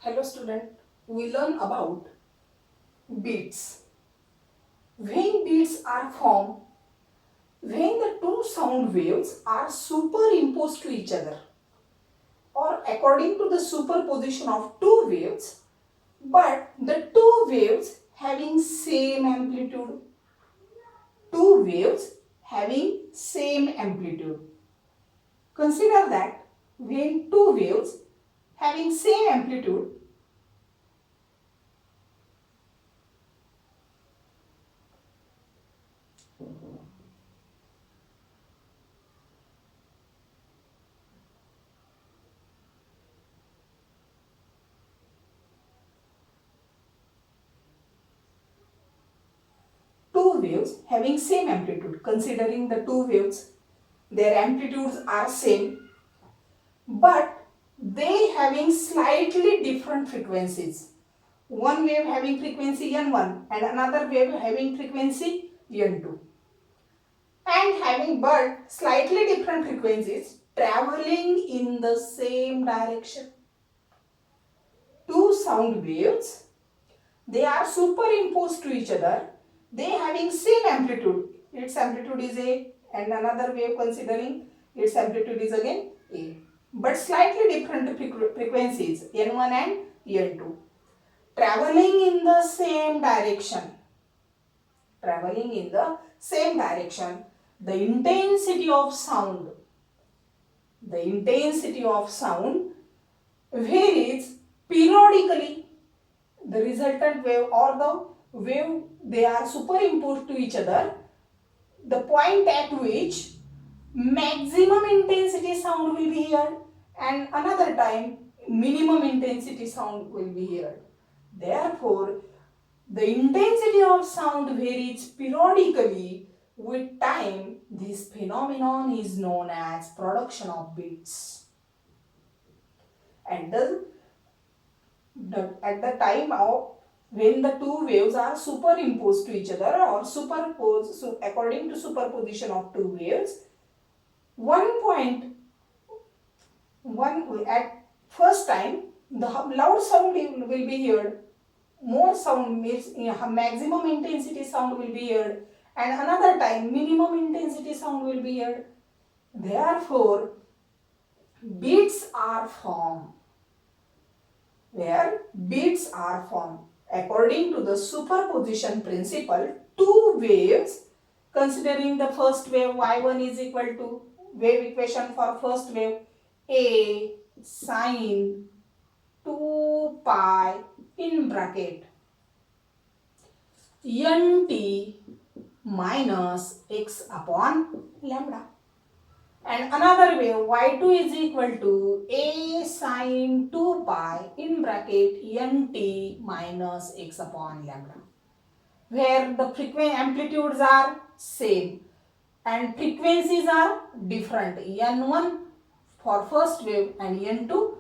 Hello student, we learn about beats. When beats are formed, when the two sound waves are superimposed to each other or according to the superposition of two waves, but the two waves having same amplitude. Two waves having same amplitude. Consider that when two waves having same amplitude, two waves having same amplitude, considering the two waves, their amplitudes are same, but they having slightly different frequencies. One wave having frequency n1 and another wave having frequency n2, and having but slightly different frequencies traveling in the same direction. Two sound waves, they are superimposed to each other, they having same amplitude. Its amplitude is A and another wave considering its amplitude is again A, but slightly different frequencies n1 and n2 traveling in the same direction. Traveling in the same direction, the intensity of sound varies periodically. The resultant wave or the wave, they are superimposed to each other, the point at which maximum intensity sound will be heard and another time minimum intensity sound will be heard. Therefore, the intensity of sound varies periodically with time. This phenomenon is known as production of beats. And at the time of when the two waves are superimposed to each other or superposed, so according to superposition of two waves, at first time the loud sound will be heard, more sound means maximum intensity sound will be heard, and another time minimum intensity sound will be heard. Therefore, beats are formed. Where beats are formed according to the superposition principle, two waves, considering the first wave y1 is equal to wave equation for first wave a sine 2 pi in bracket nt minus x upon lambda, and another wave y2 is equal to a sine 2 pi in bracket nt minus x upon lambda, where the amplitudes are same and frequencies are different, n1 for first wave and n2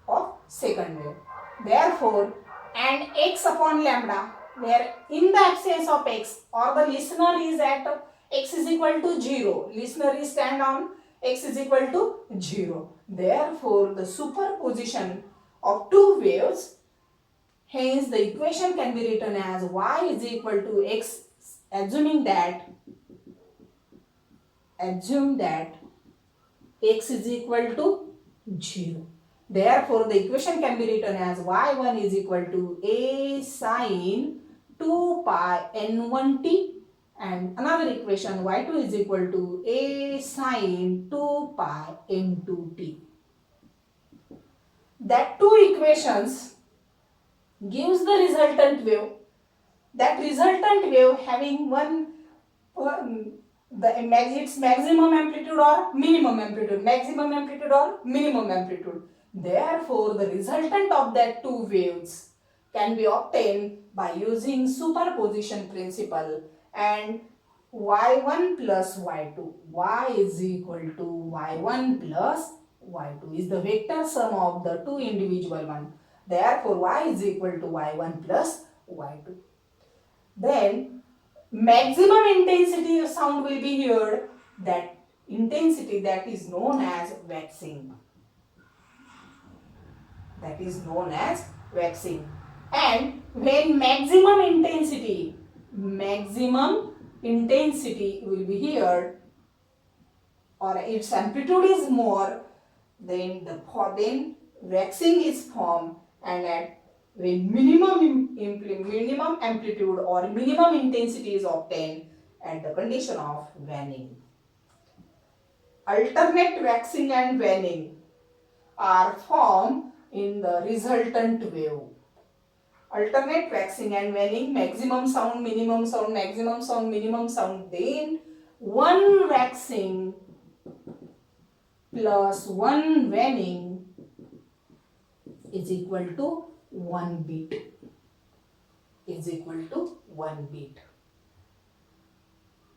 of second wave. Therefore, and x upon lambda, where in the absence of x or the listener is at x is equal to 0, listener is stand on x is equal to 0. Therefore, the superposition of two waves, hence the equation can be written as y is equal to x, assuming that x is equal to 0. Therefore, the equation can be written as y1 is equal to a sine 2 pi n1t, and another equation y2 is equal to a sine 2 pi n2t. That two equations gives the resultant wave. That resultant wave having its maximum amplitude or minimum amplitude. Therefore, the resultant of that two waves can be obtained by using superposition principle, and y1 plus y2, y is equal to y1 plus y2 is the vector sum of the two individual one. Therefore, y is equal to y1 plus y2. Then maximum intensity of sound will be heard, that intensity that is known as waxing. that is known as waxing. And when maximum intensity will be here, or its amplitude is more, then waxing is formed, and at when minimum amplitude or minimum intensity is obtained at the condition of waning. Alternate waxing and waning are formed in the resultant wave. Alternate waxing and waning, maximum sound, minimum sound, maximum sound, minimum sound. Then one waxing plus one waning is equal to 1 beat.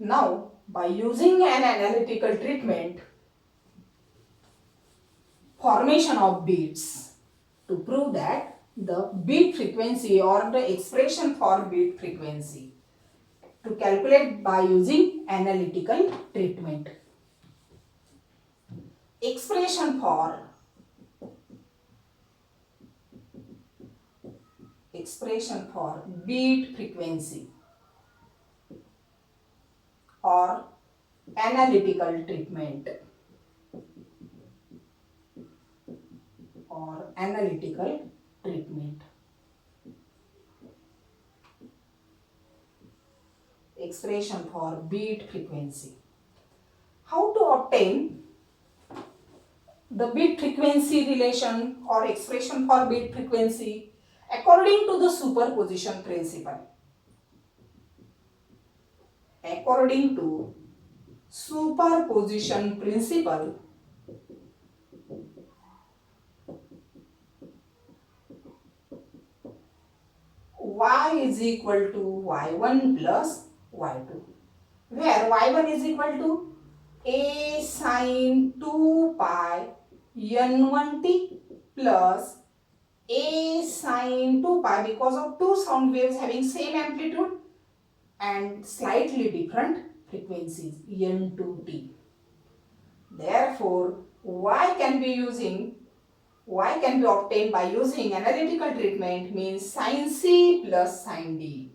Now, by using an analytical treatment, formation of beats, to prove that the beat frequency or the expression for beat frequency, to calculate by using analytical treatment. Expression for beat frequency or analytical treatment expression for beat frequency. How to obtain the beat frequency relation or expression for beat frequency? According to the superposition principle. According to superposition principle, y is equal to y1 plus y2, where y1 is equal to a sine 2 pi n1t plus a sine 2 pi, because of two sound waves having same amplitude and slightly different frequencies, n2t. Therefore, y can be obtained by using analytical treatment, means sin c plus sin d.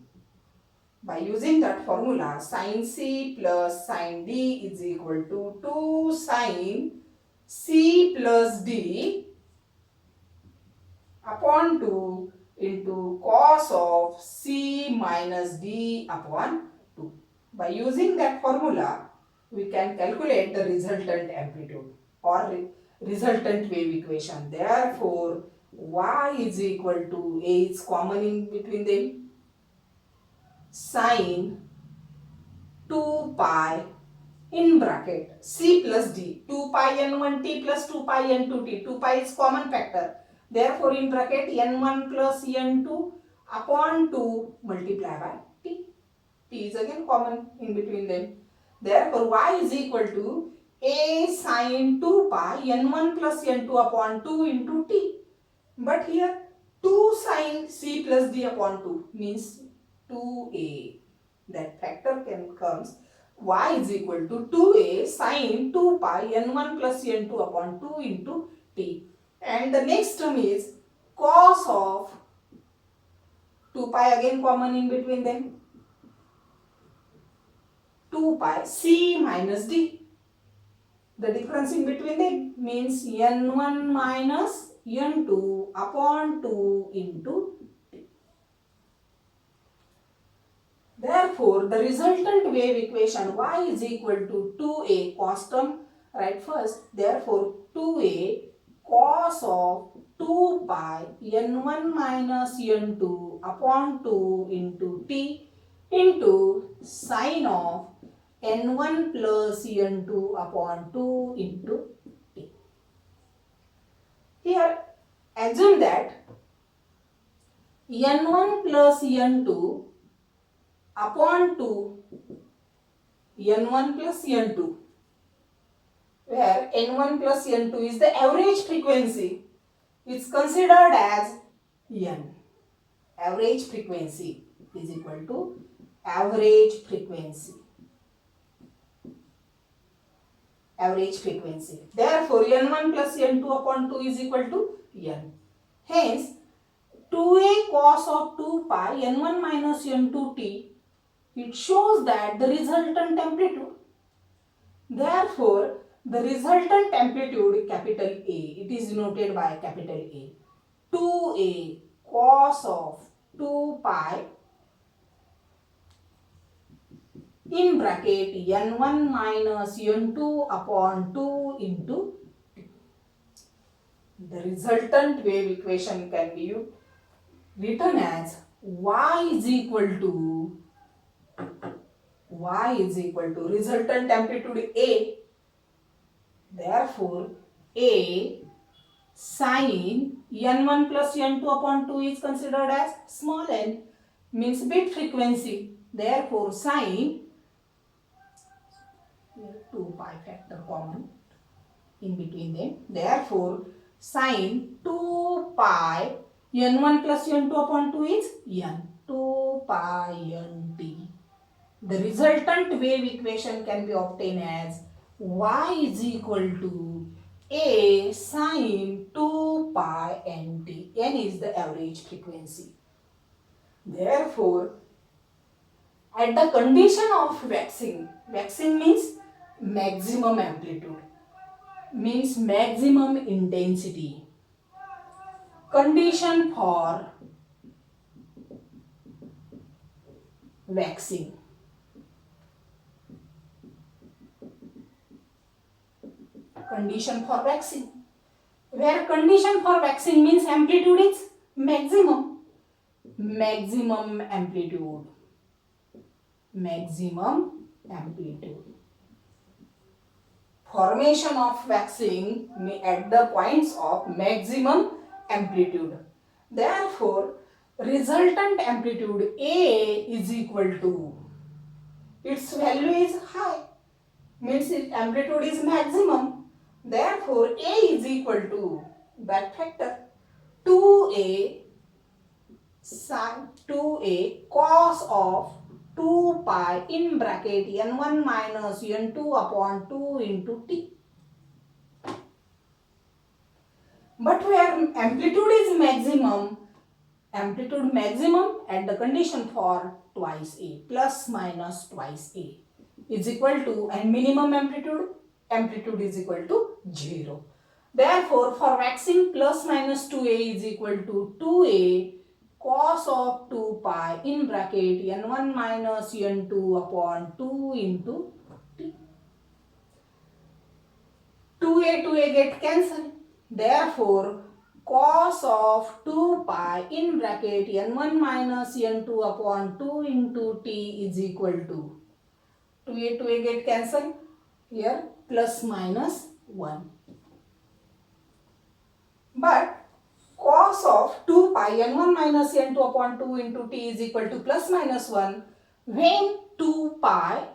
By using that formula, sin c plus sin d is equal to 2 sin c plus d upon 2 into cos of c minus d upon 2. By using that formula, we can calculate the resultant amplitude or resultant wave equation. Therefore, y is equal to, a is common in between them, sin 2 pi in bracket c plus d, 2 pi n1t plus 2 pi n2t, 2 pi is common factor. Therefore, in bracket n1 plus n2 upon 2 multiplied by t. T is again common in between them. Therefore, y is equal to a sine 2 pi n1 plus n2 upon 2 into t. But here 2 sine c plus d upon 2 means 2a. That factor comes, y is equal to 2a sine 2 pi n1 plus n2 upon 2 into t. And the next term is cos of 2 pi, again common in between them, 2 pi c minus d. The difference in between them means n1 minus n2 upon 2 into t. Therefore, the resultant wave equation y is equal to 2a cos term, right first. Therefore, 2a cos of 2 pi n1 minus n2 upon 2 into t into sine of n1 plus n2 upon 2 into t. Here, assume that n1 plus n2 upon 2, n1 plus n2, where n1 plus n2 is the average frequency, is considered as n. Average frequency is equal to average frequency. Therefore, n1 plus n2 upon 2 is equal to n. Hence 2a cos of 2 pi n1 minus n2 t, it shows that the resultant amplitude. Therefore, the resultant amplitude capital A, it is denoted by capital A. 2a cos of 2 pi in bracket n1 minus n2 upon 2 into t. The resultant wave equation can be written as y is equal to resultant amplitude A. Therefore, A sin n1 plus n2 upon 2 is considered as small n, means bit frequency. Therefore, sin 2 pi factor common in between them. Therefore, sin 2 pi n1 plus n2 upon 2 is n. 2 pi nt. The resultant wave equation can be obtained as y is equal to a sin 2 pi nt. N is the average frequency. Therefore, at the condition of waxing means maximum amplitude, means maximum intensity. Condition for waxing. Condition for waxing. Where condition for waxing means amplitude is maximum. Maximum amplitude. Maximum amplitude. Formation of waxing at the points of maximum amplitude. Therefore, resultant amplitude A is equal to, its value is high, means its amplitude is maximum. Therefore, A is equal to that factor 2A sin 2A cos of 2 pi in bracket n1 minus n2 upon 2 into t. But where amplitude is maximum at the condition for twice A, plus minus twice A is equal to, and minimum amplitude is equal to 0. Therefore, for waxing, plus minus 2A is equal to 2A cos of 2 pi in bracket n1 minus n2 upon 2 into t. 2A get cancelled. Therefore, cos of 2 pi in bracket n1 minus n2 upon 2 into t is equal to 2A get cancelled. Here plus minus 1. But cos of 2 pi n1 minus n2 upon 2 into t is equal to plus minus 1 when 2 pi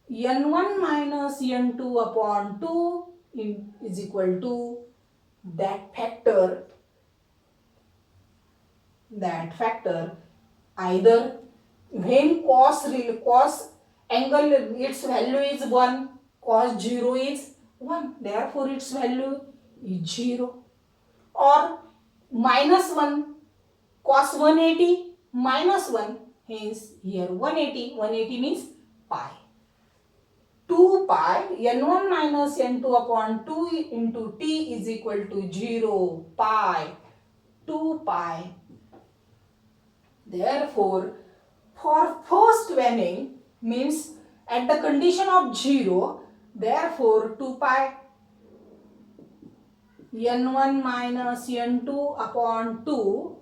n1 minus n2 upon 2 is equal to that factor either when cos angle its value is 1, cos 0 is 1, therefore its value is 0, or minus 1, cos 180 minus 1, hence here 180 means pi. 2 pi n1 minus n2 upon 2 into t is equal to 0, pi, 2 pi. Therefore, for first waning means at the condition of 0, therefore 2 pi n1 minus n2 upon 2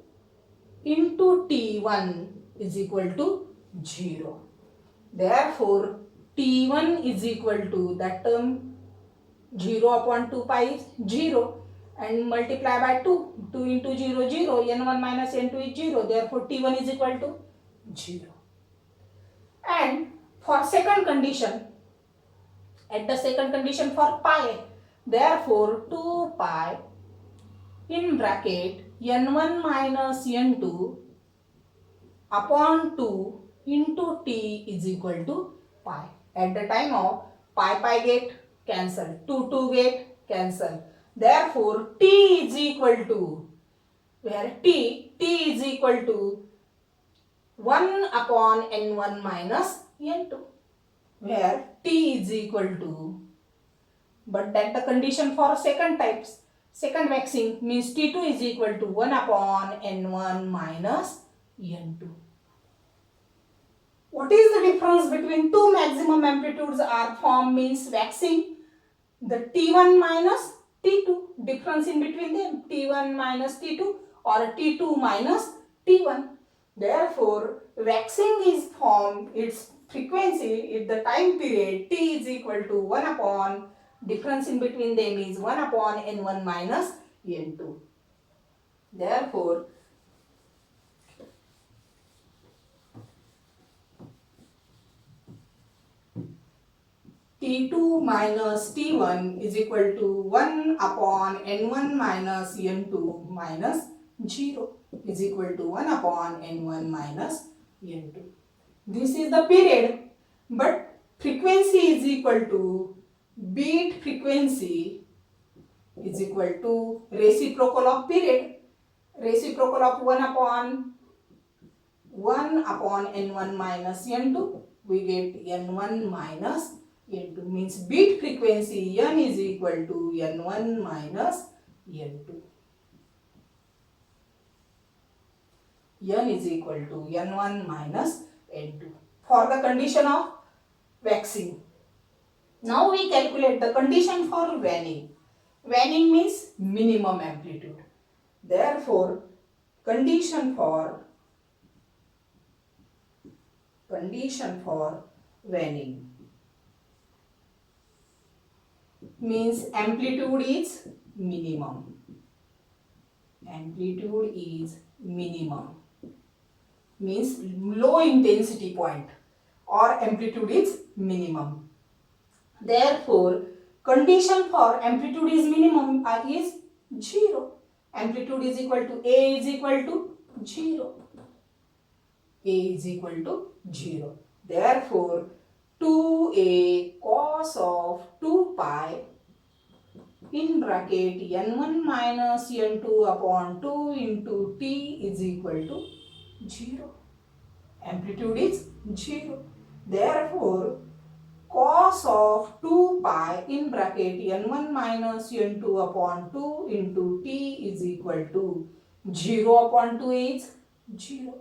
into t1 is equal to 0. Therefore, t1 is equal to, that term 0 upon 2 pi is 0 and multiply by 2. 2 into 0, 0. n1 minus n2 is 0. Therefore, t1 is equal to 0. And for second condition, at the second condition for pi, therefore 2 pi in bracket n1 minus n2 upon 2 into t is equal to pi. At the time of pi get cancelled, 2 get cancelled. Therefore, t is equal to where t is equal to 1 upon n1 minus n2, where t is equal to, but that the condition for second waxing means T2 is equal to 1 upon N1 minus N2. What is the difference between two maximum amplitudes are formed means waxing? The T1 minus T2, difference in between them, T1 minus T2 or T2 minus T1. Therefore, waxing is formed, its frequency if the time period T is equal to 1 upon, difference in between them is 1 upon N1 minus N2. Therefore, T2 minus T1 is equal to 1 upon N1 minus N2 minus 0 is equal to 1 upon N1 minus N2. This is the period, but frequency is equal to beat frequency is equal to reciprocal of period. Reciprocal of 1 upon N1 minus N2, we get N1 minus N2, means beat frequency N is equal to N1 minus N2. N is equal to N1 minus N2 for the condition of waxing. Now we calculate the condition for waning. Waning means minimum amplitude. Therefore, condition for waning means amplitude is minimum. Amplitude is minimum means low intensity point, or amplitude is minimum. Therefore, condition for amplitude is minimum is 0. Amplitude is equal to A is equal to 0. A is equal to 0. Therefore, 2A cos of 2 pi in bracket N1 minus N2 upon 2 into T is equal to 0. Amplitude is 0. Therefore, cos of 2 pi in bracket N1 minus N2 upon 2 into T is equal to 0 upon 2 is 0.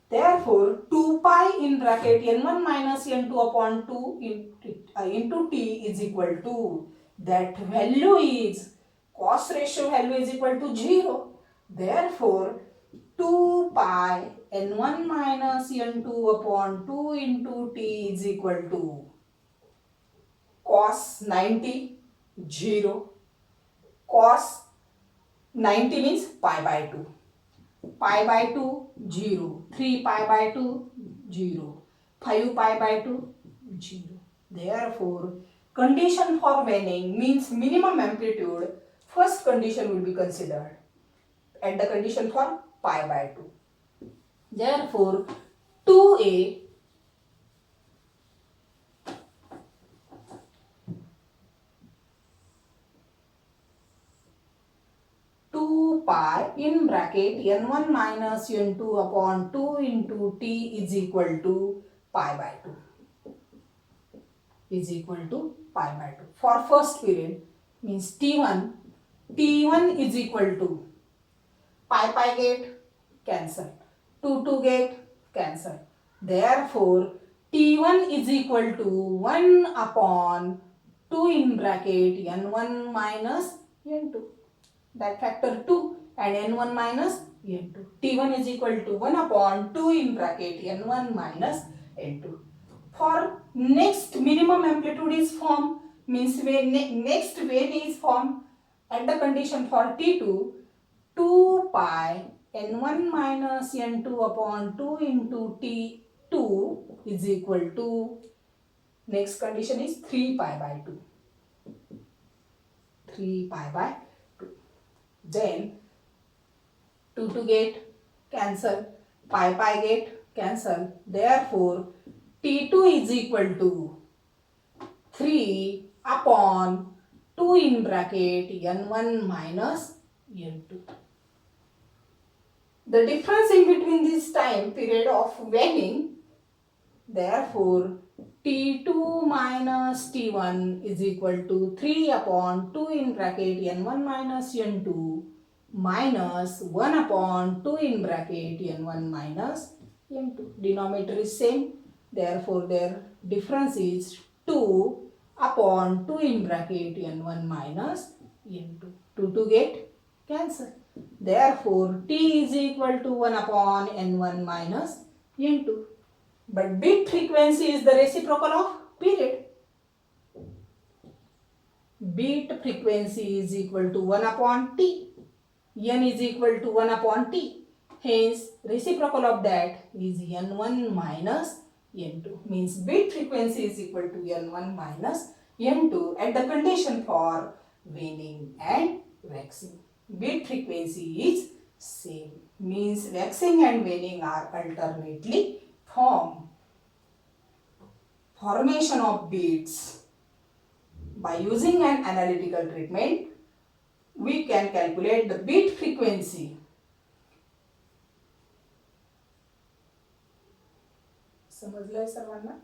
Therefore, 2 pi in bracket N1 minus N2 upon 2 into T is equal to, that value is, cos ratio value is equal to 0. Therefore, 2 pi N1 minus N2 upon 2 into T is equal to cos 90, 0. Cos 90 means pi by 2. Pi by 2, 0. 3 pi by 2, 0. 5 pi by 2, 0. Therefore, condition for waning means minimum amplitude. First condition will be considered, and the condition for pi by 2. Therefore, 2A pi in bracket N1 minus N2 upon 2 into T is equal to pi by 2. Is equal to pi by 2. For first period means T1 is equal to pi get cancel, 2 get cancel. Therefore, T1 is equal to 1 upon 2 in bracket N1 minus N2. That factor 2 and N1 minus N2. T1 is equal to 1 upon 2 in bracket N1 minus N2. For next minimum amplitude is formed, means when next wane is formed at the condition for T2, 2 pi N1 minus N2 upon 2 into T2 is equal to, next condition is 3 pi by 2. 3 pi by 2. Then 2 get cancel, pi get cancel. Therefore, T2 is equal to 3 upon 2 in bracket N1 minus N2. The difference in between this time period of waning, therefore T2 minus T1 is equal to 3 upon 2 in bracket N1 minus N2 minus 1 upon 2 in bracket N1 minus N2. Denominator is same, therefore their difference is 2 upon 2 in bracket N1 minus N2. 2 get cancel. Therefore T is equal to 1 upon N1 minus N2. But bit frequency is the reciprocal of period. Bit frequency is equal to 1 upon T. N is equal to 1 upon T. Hence, reciprocal of that is N1 minus N2. Means bit frequency is equal to N1 minus N2 at the condition for waning and waxing. Bit frequency is same. Means waxing and waning are alternately formed. Formation of beats. By using an analytical treatment, we can calculate the beat frequency. समजलंय सर्वांना?